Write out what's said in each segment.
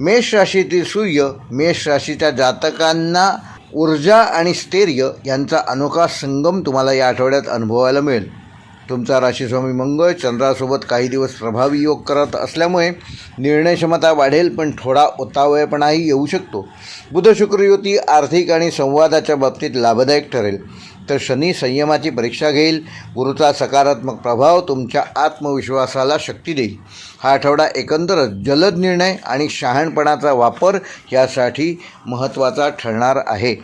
मेष राशीतील सूर्य मेष राशीच्या जातकांना ऊर्जा आणि स्थैर्य यांचा अनोखा संगम तुम्हाला या आठवड्यात अनुभवायला मिळेल. तुमचा राशीस्वामी मंगळ चंद्रासोबत काही दिवस प्रभावी योग करत असल्यामुळे निर्णयक्षमता वाढेल, पण थोडा उतावळेपणाही येऊ शकतो. बुध शुक्र युती आर्थिक आणि संवादाच्या बाबतीत लाभदायक ठरेल, तर शनी संयमाची परीक्षा घेईल. गुरुचा सकारात्मक प्रभाव तुमच्या आत्मविश्वासाला शक्ती देईल. हा आठवडा एकंदरच जलद निर्णय आणि शहाणपणाचा वापर यासाठी महत्त्वाचा ठरणार आहे.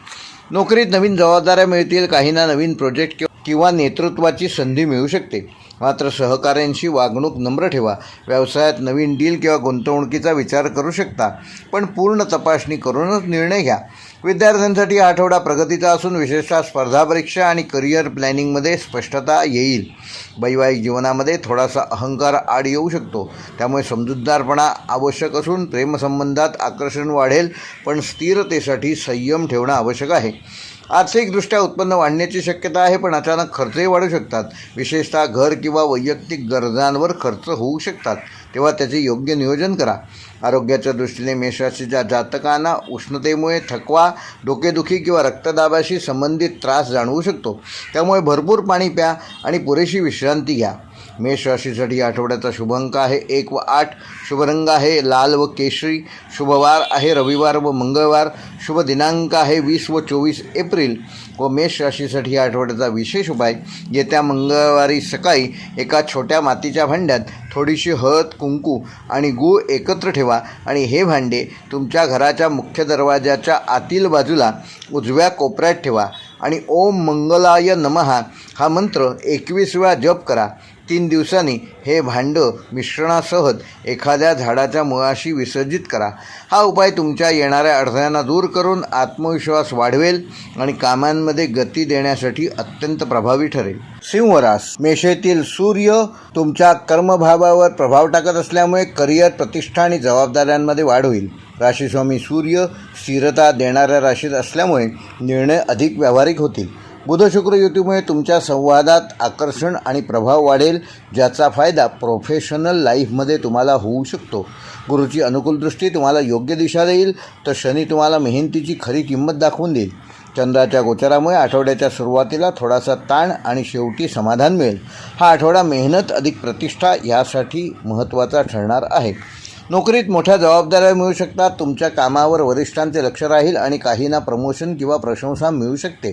नोकरीत नवीन जबाबदाऱ्या मिळतील, काहींना नवीन प्रोजेक्ट किंवा नेतृत्वाची संधी मिळू शकते. मात्र सहकाऱ्यांशी वागणूक नम्र ठेवा. व्यवसायात नवीन डील किंवा गुंतवणुकीचा विचार करू शकता, पण पूर्ण तपासणी करूनच निर्णय घ्या. विद्यार्थ्यांसाठी हा आठवडा प्रगतीचा असून विशेषतः स्पर्धा परीक्षा आणि करिअर प्लॅनिंगमध्ये स्पष्टता येईल. वैवाहिक जीवनामध्ये थोडासा अहंकार आड येऊ शकतो, त्यामुळे समजूतदारपणा आवश्यक असून प्रेमसंबंधात आकर्षण वाढेल, पण स्थिरतेसाठी संयम ठेवणं आवश्यक आहे. आर्थिकदृष्ट्या उत्पन्न वाढण्याची शक्यता आहे, पण अचानक खर्चही वाढू शकतात. विशेषतः घर किंवा वैयक्तिक गरजांवर खर्च होऊ शकतात, तेव्हा त्याचे योग्य नियोजन करा. आरोग्याच्या दृष्टीने मेषराशीच्या जातकांना उष्णतेमुळे थकवा, डोकेदुखी किंवा रक्तदाबाशी संबंधित त्रास जाणवू शकतो, त्यामुळे भरपूर पाणी प्या आणि पुरेशी विश्रांती घ्या. मेष राशीसाठी आठवड्याचा शुभ अंक आहे 1 व 8. शुभ रंग आहे लाल व केशरी. शुभवार आहे रविवार व मंगळवार. शुभ दिनांक आहे 20 व 24 एप्रिल. व मेष राशीसाठी या आठवड्याचा विशेष उपाय, येत्या मंगळवारी सकाळी एका छोट्या मातीच्या भांड्यात थोडीशी हळद, कुंकू आणि गूळ एकत्र ठेवा आणि हे भांडे तुमच्या घराच्या मुख्य दरवाजाच्या आतील बाजूला उजव्या कोपऱ्यात ठेवा आणि ओम मंगलाय नमः हा मंत्र 21 वेळा जप करा. 3 दिवसांनी हे भांडं मिश्रणासह एखाद्या झाडाच्या मुळाशी विसर्जित करा. हा उपाय तुमच्या येणाऱ्या अडथळ्यांना दूर करून आत्मविश्वास वाढवेल आणि कामांमध्ये गती देण्यासाठी अत्यंत प्रभावी ठरेल. सिंह रास मेषेतील सूर्य तुमच्या कर्मभावावर प्रभाव टाकत असल्यामुळे करिअर, प्रतिष्ठा आणि जबाबदाऱ्यांमध्ये वाढ होईल. राशीस्वामी सूर्य स्थिरता देणाऱ्या राशीत असल्यामुळे निर्णय अधिक व्यावहारिक होतील. बुध शुक्र युतीमुळे तुमच्या संवादात आकर्षण आणि प्रभाव वाढेल, ज्याचा फायदा प्रोफेशनल लाईफमध्ये तुम्हाला होऊ शकतो. गुरुची अनुकूल दृष्टी तुम्हाला योग्य दिशा देईल, तर शनी तुम्हाला मेहनतीची खरी किंमत दाखवून देईल. चंद्राच्या गोचरामुळे आठवड्याच्या सुरुवातीला थोडासा ताण आणि शेवटी समाधान मिळेल. हा आठवडा मेहनत अधिक प्रतिष्ठा यासाठी महत्त्वाचा ठरणार आहे. नोकरीत मोठ्या जबाबदाऱ्या मिळू शकतात. तुमच्या कामावर वरिष्ठांचे लक्ष राहील आणि काहींना प्रमोशन किंवा प्रशंसा मिळू शकते.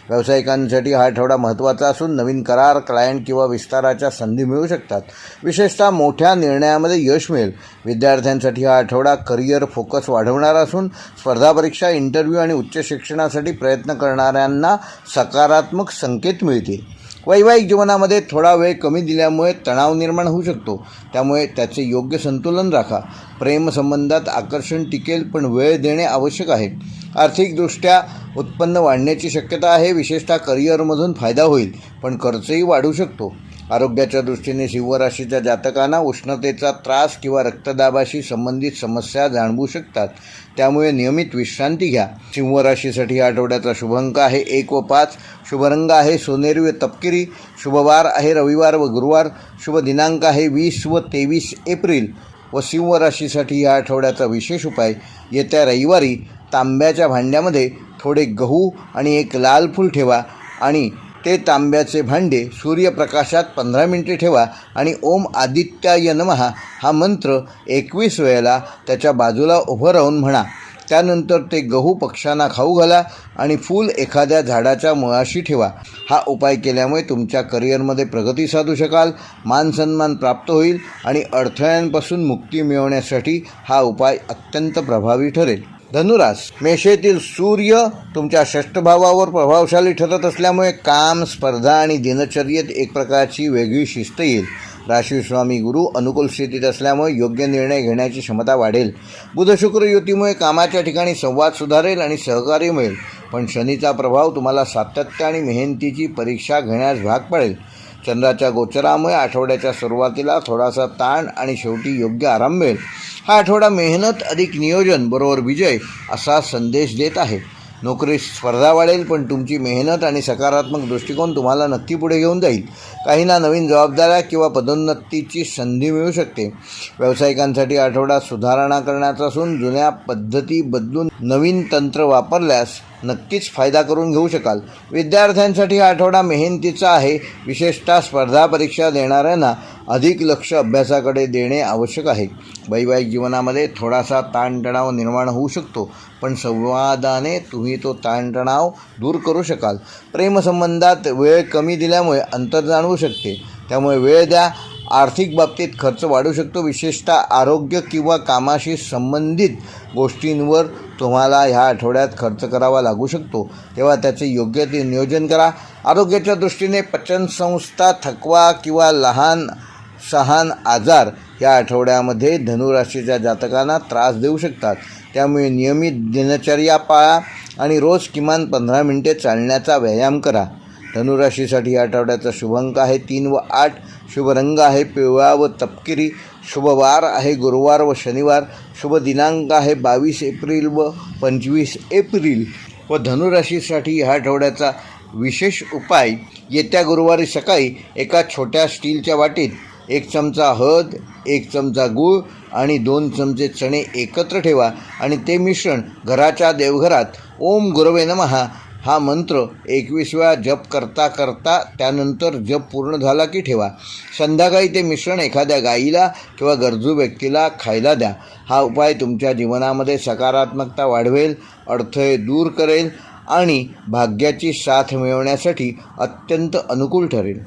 व्यावसायिकांसाठी हा आठवडा महत्त्वाचा असून नवीन करार, क्लायंट किंवा विस्ताराच्या संधी मिळू शकतात. विशेषतः मोठ्या निर्णयामध्ये यश मिळेल. विद्यार्थ्यांसाठी हा आठवडा करिअर फोकस वाढवणारा असून स्पर्धा परीक्षा, इंटरव्ह्यू आणि उच्च शिक्षणासाठी प्रयत्न करणाऱ्यांना सकारात्मक संकेत मिळतील. वैवाहिक जीवनामध्ये थोडा वेळ कमी दिल्यामुळे तणाव निर्माण होऊ शकतो, त्यामुळे त्याचे योग्य संतुलन राखा. प्रेमसंबंधात आकर्षण टिकेल, पण वेळ देणे आवश्यक आहे. आर्थिकदृष्ट्या उत्पन्न वाढण्याची शक्यता आहे. विशेषतः करिअरमधून फायदा होईल, पण खर्चही वाढू शकतो. आरोग्याच्या दृष्टीने सिंह राशीच्या जातकांना उष्णतेचा त्रास किंवा रक्तदाबाशी संबंधित समस्या जाणवू शकतात, त्यामुळे नियमित विश्रांती घ्या. सिंह राशीसाठी आठवड्याचा शुभ अंक आहे 1 व 5. शुभ रंग आहे सोनेरी व तपकिरी. शुभवार आहे रविवार व गुरुवार. शुभ दिनांक आहे 20 व 23 एप्रिल. व सिंह राशीसाठी या आठवड्याचा विशेष उपाय, येत्या रविवारी तांब्याच्या भांड्यामध्ये थोडे गहू आणि एक लाल फूल ठेवा आणि ते तांब्याचे भांडे सूर्यप्रकाशात 15 मिनिटे ठेवा आणि ओम आदित्याय नमः हा मंत्र 21 वेळेला त्याच्या बाजूला उभं राहून म्हणा. त्यानंतर ते गहू पक्ष्यांना खाऊ घाला आणि फूल एखाद्या झाडाच्या मुळाशी ठेवा. हा उपाय केल्यामुळे तुमच्या करिअरमध्ये प्रगती साधू शकाल, मानसन्मान प्राप्त होईल आणि अडथळ्यांपासून मुक्ती मिळवण्यासाठी हा उपाय अत्यंत प्रभावी ठरेल. धनुरास मेषेतील सूर्य तुमच्या षष्ठ भावावर प्रभावशाली ठरत असल्यामुळे काम, स्पर्धा आणि दिनचर्येत एक प्रकारची वेगळी शिस्त येईल. राशीस्वामी गुरु अनुकूल स्थितीत असल्यामुळे योग्य निर्णय घेण्याची क्षमता वाढेल. बुध शुक्र युतीमुळे कामाच्या ठिकाणी संवाद सुधारेल आणि सहकार्य मिळेल, पण शनीचा प्रभाव तुम्हाला सातत्य आणि मेहनतीची परीक्षा घेण्यास भाग पाडेल. चंद्राच्या गोचरामुळे आठवड्याच्या सुरुवातीला थोडासा ताण आणि शेवटी योग्य आराम मिळेल. हा आठवडा मेहनत अधिक नियोजन बरोबर विजय असा संदेश देत आहे. नोकरीत स्पर्धा वाढेल, पण तुमची मेहनत आणि सकारात्मक दृष्टिकोन तुम्हाला नक्की पुढे घेऊन जाईल. काहींना नवीन जबाबदाऱ्या किंवा पदोन्नतीची संधी मिळू शकते. व्यावसायिकांसाठी आठवडा सुधारणा करण्याचा असून जुन्या पद्धती बदलून नवीन तंत्र वापरल्यास नक्कीच फायदा करून घेऊ शकाल. विद्यार्थ्यांसाठी हा आठवडा मेहनतीचा आहे. विशेषतः स्पर्धा परीक्षा देणाऱ्यांना अधिक लक्ष अभ्यासाकडे देणे आवश्यक आहे. वैवाहिक जीवनामध्ये थोडासा ताणतणाव निर्माण होऊ शकतो, पण संवादाने तुम्ही तो ताणतणाव दूर करू शकाल. प्रेमसंबंधात वेळ कमी दिल्यामुळे अंतर जाणवू शकते, त्यामुळे वेळ द्या. आर्थिक बाबतीत खर्च वाढू शकतो. विशेषतः आरोग्य किंवा कामाशी संबंधित गोष्टींवर तुम्हाला ह्या आठवड्यात खर्च करावा लागू शकतो, तेव्हा त्याचे योग्य ते नियोजन करा. आरोग्याच्या दृष्टीने पचनसंस्था, थकवा किंवा लहान सहान आजार या आठवड्यामध्ये धनुराशीच्या जातकांना त्रास देऊ शकतात. त्यामुळे नियमित दिनचर्या पाळा आणि रोज किमान 15 मिनिटे चालण्याचा व्यायाम करा. धनुराशीसाठी या आठवड्याचा शुभ अंक आहे 3 व 8. शुभ रंग आहे पिवळा व तपकिरी. शुभ वार आहे गुरुवार व शनिवार. शुभ दिनांक आहे 22 एप्रिल व 25 एप्रिल. व धनुराशीसाठी ह्या आठवड्याचा विशेष उपाय, येत्या गुरुवारी सकाळी एका छोट्या स्टीलच्या वाटीत 1 चमचा हळद, 1 चमचा गूळ आणि 2 चमचे चणे एकत्र ठेवा आणि ते मिश्रण घराच्या देवघरात ओम गुरवे नमः हा मंत्र 21 वेळा जप करता करता त्यानंतर जप पूर्ण झाला की ठेवा. संध्याकाळी ते मिश्रण एखाद्या गाईला किंवा गरजू व्यक्तीला खायला द्या. हा उपाय तुमच्या जीवनामध्ये सकारात्मकता वाढवेल, अडथळे दूर करेल आणि भाग्याची साथ मिळवण्यासाठी अत्यंत अनुकूल ठरेल.